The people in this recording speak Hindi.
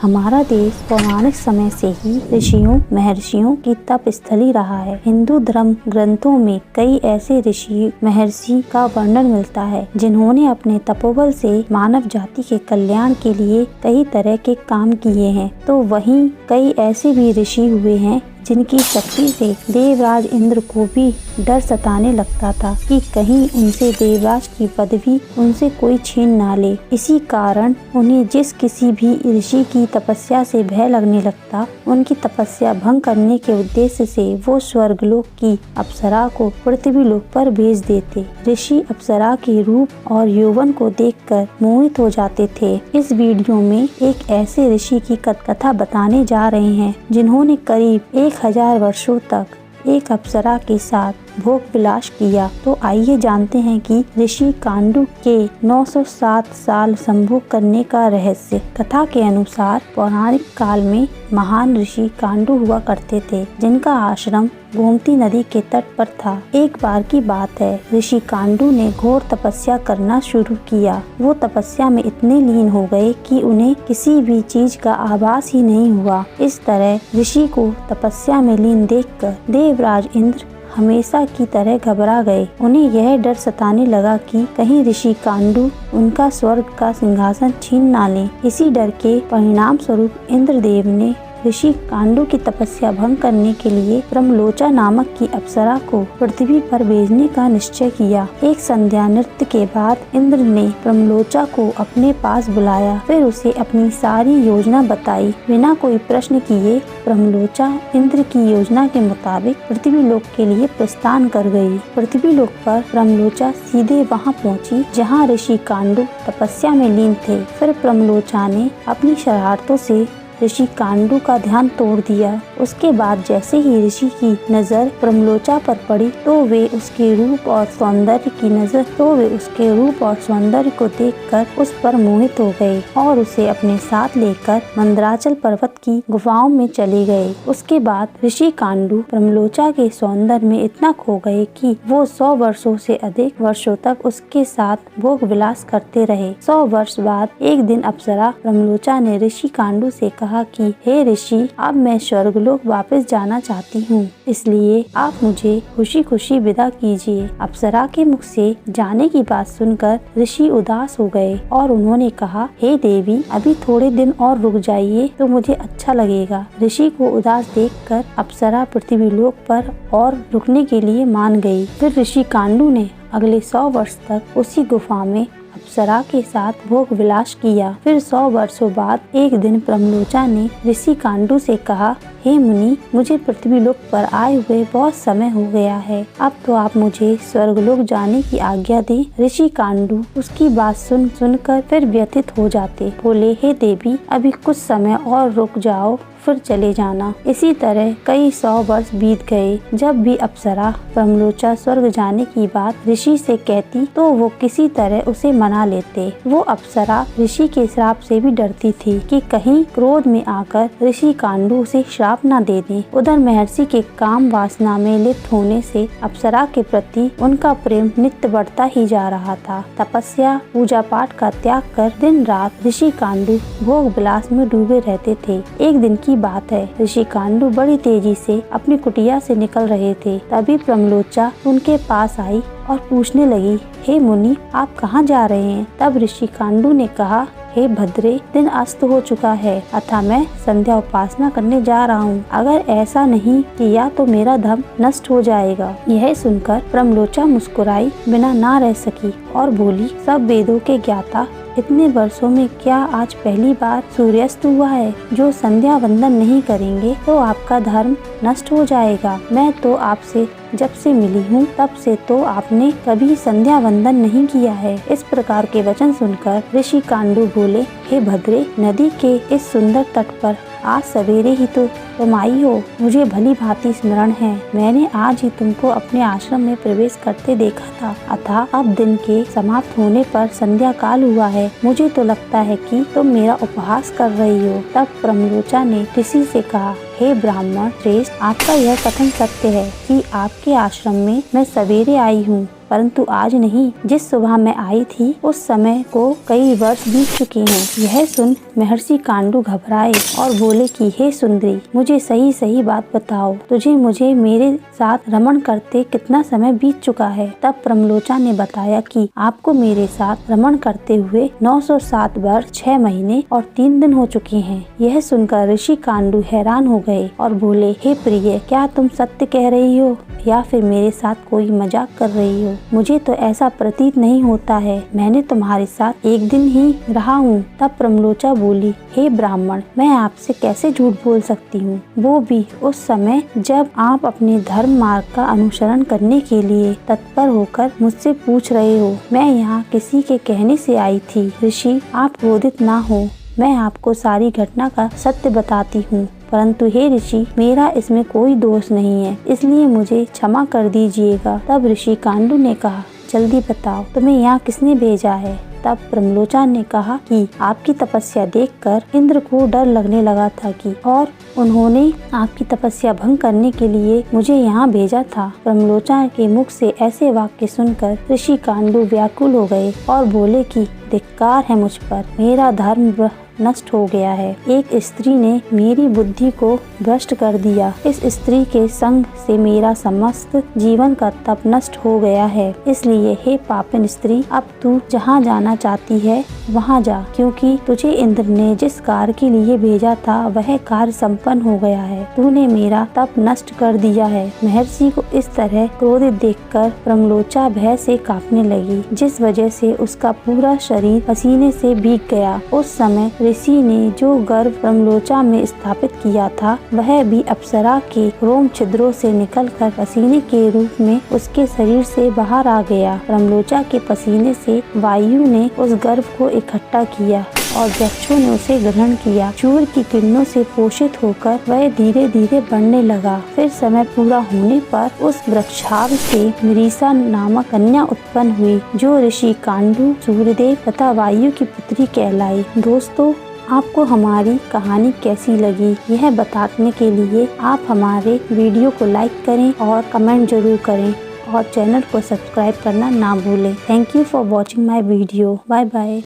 हमारा देश पौराणिक समय से ही ऋषियों महर्षियों की तप स्थली रहा है। हिंदू धर्म ग्रंथों में कई ऐसे ऋषि महर्षि का वर्णन मिलता है जिन्होंने अपने तपोबल से मानव जाति के कल्याण के लिए कई तरह के काम किए हैं। तो वहीं कई ऐसे भी ऋषि हुए हैं जिनकी शक्ति से देवराज इंद्र को भी डर सताने लगता था कि कहीं उनसे देवराज की पदवी उनसे कोई छीन ना ले। इसी कारण उन्हें जिस किसी भी ऋषि की तपस्या से भय लगने लगता, उनकी तपस्या भंग करने के उद्देश्य से वो स्वर्गलोक की अप्सरा को पृथ्वी लोक पर भेज देते। ऋषि अप्सरा के रूप और यौवन को देखकर मोहित हो जाते थे। इस वीडियो में एक ऐसे ऋषि की कथा बताने जा रहे हैं जिन्होंने करीब 1000 वर्षों तक एक अप्सरा के साथ भोग विलास किया। तो आइए जानते हैं कि ऋषि कांडू के 907 साल संभोग करने का रहस्य। कथा के अनुसार पौराणिक काल में महान ऋषि कांडू हुआ करते थे जिनका आश्रम गोमती नदी के तट पर था। एक बार की बात है, ऋषि कांडू ने घोर तपस्या करना शुरू किया। वो तपस्या में इतने लीन हो गए कि उन्हें किसी भी चीज का आभास ही नहीं हुआ। इस तरह ऋषि को तपस्या में लीन देखकर देवराज इंद्र हमेशा की तरह घबरा गए। उन्हें यह डर सताने लगा कि कहीं ऋषि कांडू उनका स्वर्ग का सिंहासन छीन ना लें। इसी डर के परिणाम स्वरूप इंद्रदेव ने ऋषि कांडू की तपस्या भंग करने के लिए ब्रह्मलोचा नामक की अप्सरा को पृथ्वी पर भेजने का निश्चय किया। एक संध्या नृत्य के बाद इंद्र ने ब्रह्मलोचा को अपने पास बुलाया, फिर उसे अपनी सारी योजना बताई। बिना कोई प्रश्न किए ब्रह्मलोचा इंद्र की योजना के मुताबिक पृथ्वी लोक के लिए प्रस्थान कर गई। पृथ्वी लोक पर ब्रह्मलोचा सीधे वहां पहुंची जहां ऋषि कांडू तपस्या में लीन थे। फिर ब्रह्मलोचा ने अपनी शरारतों से ऋषि कांडू का ध्यान तोड़ दिया। उसके बाद जैसे ही ऋषि की नजर ब्रह्मलोचा पर पड़ी तो वे उसके रूप और सौंदर्य को देखकर उस पर मोहित हो गए और उसे अपने साथ लेकर मंदराचल पर्वत की गुफाओं में चले गए। उसके बाद ऋषि कांडू ब्रह्मलोचा के सौंदर्य में इतना खो गए कि वो 100 वर्षों से अधिक वर्षों तक उसके साथ भोग विलास करते रहे। 100 वर्ष बाद एक दिन अप्सरा ब्रह्मलोचा ने ऋषि कांडू से कहा कि हे ऋषि, अब मैं स्वर्गलोक वापस जाना चाहती हूँ, इसलिए आप मुझे खुशी खुशी विदा कीजिए। अप्सरा के मुख से जाने की बात सुनकर ऋषि उदास हो गए और उन्होंने कहा, हे देवी, अभी थोड़े दिन और रुक जाइए तो मुझे अच्छा लगेगा। ऋषि को उदास देखकर अप्सरा पृथ्वी लोक पर और रुकने के लिए मान गई। फिर ऋषि कांडू ने अगले 100 वर्ष तक उसी गुफा में अप्सरा के साथ भोग विलास किया। फिर 100 वर्षों बाद एक दिन ब्रह्मलोचा ने ऋषि कांडू से कहा, हे मुनि, मुझे पृथ्वी लोक पर आए हुए बहुत समय हो गया है। अब तो आप मुझे स्वर्गलोक जाने की आज्ञा दें। ऋषि कांडू उसकी बात सुनकर फिर व्यथित हो जाते। बोले, हे देवी, अभी कुछ समय और रुक जाओ, फिर चले जाना। इसी तरह कई 100 वर्ष बीत गए। जब भी अप्सरा ब्रह्मलोचा स्वर्ग जाने की बात ऋषि से कहती तो वो किसी तरह उसे मना लेते। वो अप्सरा ऋषि के श्राप से भी डरती थी कि कहीं क्रोध में आकर ऋषि कांडू उसे श्राप न दे दें। उधर महर्षि के काम वासना में लिप्त होने से अप्सरा के प्रति उनका प्रेम नित्य बढ़ता ही जा रहा था। तपस्या पूजा पाठ का त्याग कर दिन रात ऋषि कांडू भोग विलास में डूबे रहते थे। एक दिन की बात है, ऋषि कांडू बड़ी तेजी से अपनी कुटिया से निकल रहे थे। तभी ब्रह्मलोचा उनके पास आई और पूछने लगी, हे मुनि, आप कहाँ जा रहे हैं? तब ऋषि कांडू ने कहा, हे भद्रे, दिन अस्त हो चुका है, अतः मैं संध्या उपासना करने जा रहा हूँ। अगर ऐसा नहीं किया तो मेरा धर्म नष्ट हो जाएगा। यह सुनकर ब्रह्मलोचा मुस्कुराई बिना ना रह सकी और बोली, सब वेदों के ज्ञाता, इतने वर्षों में क्या आज पहली बार सूर्यास्त हुआ है? जो संध्या वंदन नहीं करेंगे तो आपका धर्म नष्ट हो जाएगा। मैं तो आपसे जब से मिली हूँ तब से तो आपने कभी संध्या वंदन नहीं किया है। इस प्रकार के वचन सुनकर ऋषि कांडू बोले, हे भद्रे, नदी के इस सुंदर तट पर आज सवेरे ही तो तुम आई हो। मुझे भली भांति स्मरण है, मैंने आज ही तुमको अपने आश्रम में प्रवेश करते देखा था। अतः अब दिन के समाप्त होने पर संध्या काल हुआ है। मुझे तो लगता है कि तुम मेरा उपहास कर रही हो। तब ब्रह्मलोचा ने ऋषि से कहा, हे ब्राह्मण श्रेष्ठ, आपका यह कथन सत्य है कि आपके आश्रम में मैं सवेरे आई हूँ, परंतु आज नहीं, जिस सुबह मैं आई थी उस समय को कई वर्ष बीत चुके हैं। यह सुन महर्षि कांडू घबराए और बोले कि हे सुंदरी, मुझे सही सही बात बताओ, मुझे मेरे साथ रमण करते कितना समय बीत चुका है। तब प्रमलोचा ने बताया कि आपको मेरे साथ रमण करते हुए 907 वर्ष 6 महीने और 3 दिन हो चुके हैं। यह सुनकर ऋषि कांडू हैरान हो गए और बोले, हे प्रिय, क्या तुम सत्य कह रही हो या फिर मेरे साथ कोई मजाक कर रही हो? मुझे तो ऐसा प्रतीत नहीं होता है, मैंने तुम्हारे साथ एक दिन ही रहा हूँ। तब प्रमलोचा बोली, हे ब्राह्मण, मैं आपसे कैसे झूठ बोल सकती हूँ, वो भी उस समय जब आप अपने धर्म मार्ग का अनुसरण करने के लिए तत्पर होकर मुझसे पूछ रहे हो। मैं यहाँ किसी के कहने से आई थी। ऋषि, आप क्रोधित ना हो, मैं आपको सारी घटना का सत्य बताती हूँ, परंतु हे ऋषि, मेरा इसमें कोई दोष नहीं है, इसलिए मुझे क्षमा कर दीजिएगा। तब ऋषि कांडू ने कहा, जल्दी बताओ, तुम्हें यहाँ किसने भेजा है? तब प्रमलोचा ने कहा कि आपकी तपस्या देखकर इंद्र को डर लगने लगा था और उन्होंने आपकी तपस्या भंग करने के लिए मुझे यहाँ भेजा था। प्रमलोचा के मुख से ऐसे वाक्य सुनकर ऋषि कांडू व्याकुल हो गए और बोले कि धिक्कार है मुझ पर, मेरा धर्म नष्ट हो गया है। एक स्त्री ने मेरी बुद्धि को भ्रष्ट कर दिया। इस स्त्री के संग से मेरा समस्त जीवन का तप नष्ट हो गया है। इसलिए हे पापिन स्त्री, अब तू जहाँ जाना चाहती है वहाँ जा, क्योंकि तुझे इंद्र ने जिस कार्य के लिए भेजा था वह कार्य संपन्न हो गया है। तूने मेरा तप नष्ट कर दिया है। महर्षि को इस तरह क्रोधित देखकर प्रमलोचा भय से कांपने लगी, जिस वजह से उसका पूरा शरीर पसीने से भीग गया। उस समय ऋषि ने जो गर्भ प्रमलोचा में स्थापित किया था वह भी अप्सरा के रोम छिद्रों से निकलकर पसीने के रूप में उसके शरीर से बाहर आ गया। प्रमलोचा के पसीने से वायु ने उस गर्भ को इकट्ठा किया और वृक्षों ने उसे ग्रहण किया। सूर्य की किरणों से पोषित होकर वह धीरे धीरे बढ़ने लगा। फिर समय पूरा होने पर उस वृक्षाव से मृषा नामक कन्या उत्पन्न हुई, जो ऋषि कांडू, सूर्यदेव तथा वायु की पुत्री कहलाई। दोस्तों, आपको हमारी कहानी कैसी लगी यह बताने के लिए आप हमारे वीडियो को लाइक करें और कमेंट जरूर करें और चैनल को सब्सक्राइब करना ना भूलें। Thank you for watching my video. Bye bye.